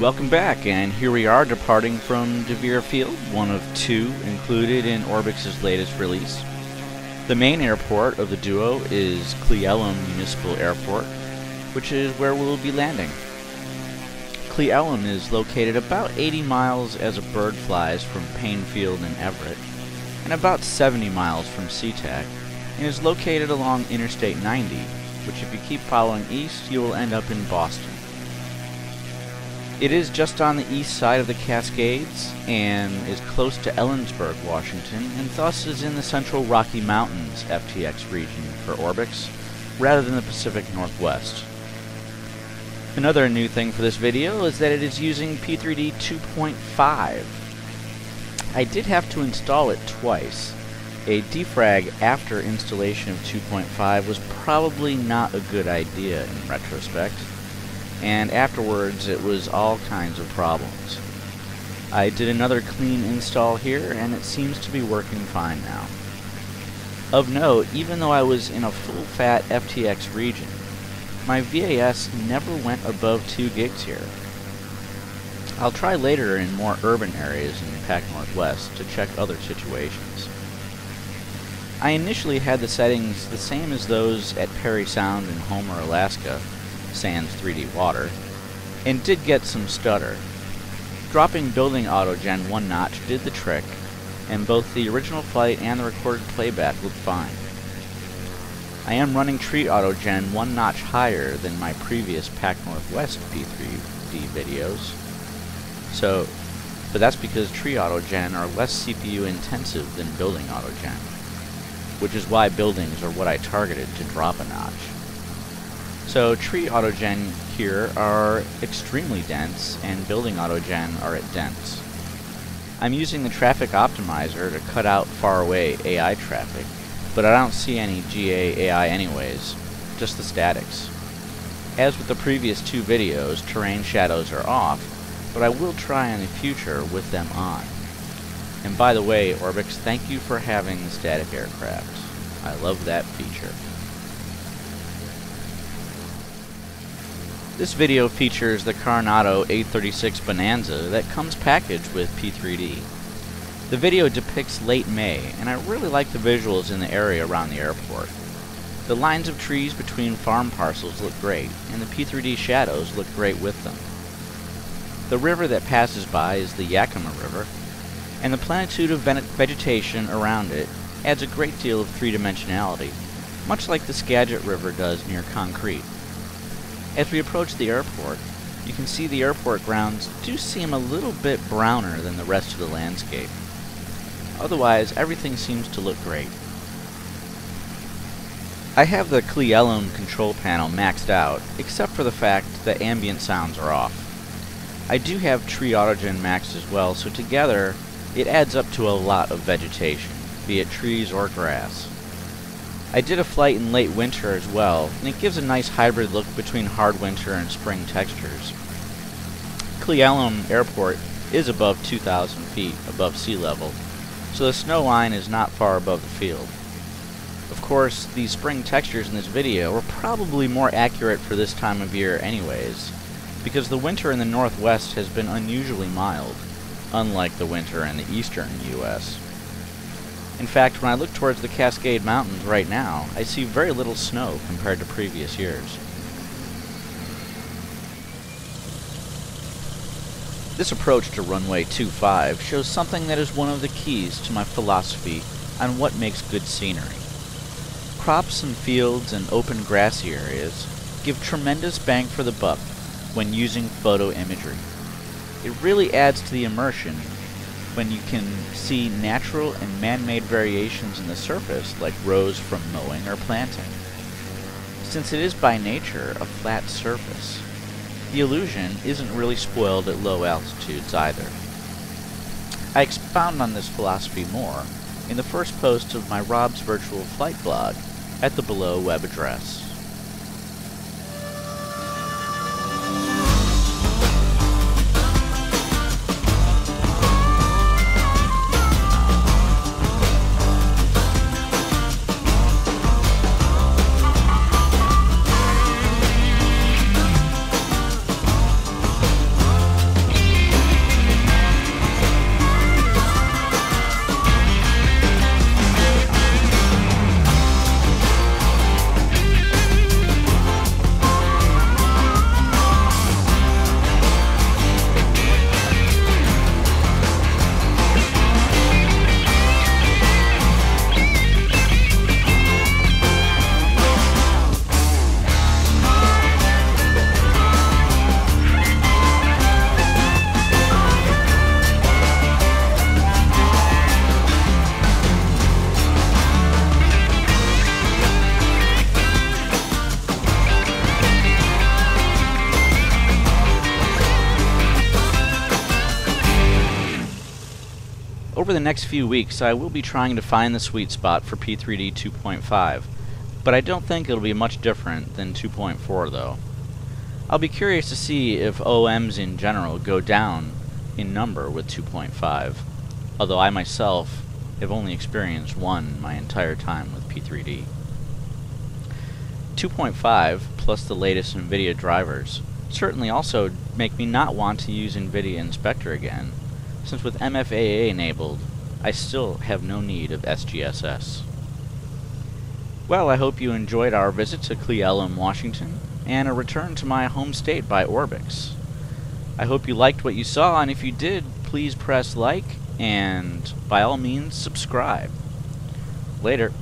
Welcome back, and here we are departing from De Vere Field, one of two included in ORBX's latest release. The main airport of the duo is Cle Elum Municipal Airport, which is where we'll be landing. Cle Elum is located about 80 miles as a bird flies from Painfield and Everett, and about 70 miles from SeaTac, and is located along Interstate 90, which if you keep following east, you will end up in Boston. It is just on the east side of the Cascades and is close to Ellensburg, Washington, and thus is in the central Rocky Mountains FTX region for ORBX, rather than the Pacific Northwest. Another new thing for this video is that it is using Prepar3D 2.5. I did have to install it twice. A defrag after installation of 2.5 was probably not a good idea in retrospect, and afterwards it was all kinds of problems. I did another clean install here, and it seems to be working fine now. Of note, even though I was in a full-fat FTX region, my VAS never went above 2 gigs here. I'll try later in more urban areas in the Pac Northwest to check other situations. I initially had the settings the same as those at Perry Sound in Homer, Alaska, sans 3D water, and did get some stutter. Dropping building autogen one notch did the trick, and both the original flight and the recorded playback looked fine. I am running tree autogen one notch higher than my previous Pac Northwest Prepar3D videos, but that's because tree autogen are less CPU intensive than building autogen, which is why buildings are what I targeted to drop a notch. So tree autogen here are extremely dense, and building autogen are at dense. I'm using the traffic optimizer to cut out faraway AI traffic, but I don't see any GA AI anyways, just the statics. As with the previous two videos, terrain shadows are off, but I will try in the future with them on. And by the way, ORBX, thank you for having the static aircraft. I love that feature. This video features the Coronado 836 Bonanza that comes packaged with Prepar3D. The video depicts late May, and I really like the visuals in the area around the airport. The lines of trees between farm parcels look great, and the Prepar3D shadows look great with them. The river that passes by is the Yakima River, and the plenitude of vegetation around it adds a great deal of three-dimensionality, much like the Skagit River does near Concrete. As we approach the airport, you can see the airport grounds do seem a little bit browner than the rest of the landscape. Otherwise, everything seems to look great. I have the Cle Elum control panel maxed out, except for the fact that ambient sounds are off. I do have tree autogen maxed as well, so together it adds up to a lot of vegetation, be it trees or grass. I did a flight in late winter as well, and it gives a nice hybrid look between hard winter and spring textures. Cle Elum Airport is above 2,000 feet above sea level, so the snow line is not far above the field. Of course, the spring textures in this video are probably more accurate for this time of year anyways, because the winter in the Northwest has been unusually mild, unlike the winter in the eastern US. In fact, when I look towards the Cascade Mountains right now, I see very little snow compared to previous years. This approach to runway 25 shows something that is one of the keys to my philosophy on what makes good scenery. Crops and fields and open grassy areas give tremendous bang for the buck when using photo imagery. It really adds to the immersion when you can see natural and man-made variations in the surface like rows from mowing or planting. Since it is by nature a flat surface, the illusion isn't really spoiled at low altitudes either. I expound on this philosophy more in the first post of my Rob's Virtual Flight blog at the below web address. Over the next few weeks, I will be trying to find the sweet spot for P3D 2.5, but I don't think it'll be much different than 2.4 though. I'll be curious to see if OMs in general go down in number with 2.5, although I myself have only experienced one my entire time with P3D. 2.5 plus the latest NVIDIA drivers certainly also make me not want to use NVIDIA Inspector again, since with MFAA enabled, I still have no need of SGSS. Well, I hope you enjoyed our visit to Cle Elum, Washington, and a return to my home state by ORBX. I hope you liked what you saw, and if you did, please press like, and by all means, subscribe. Later.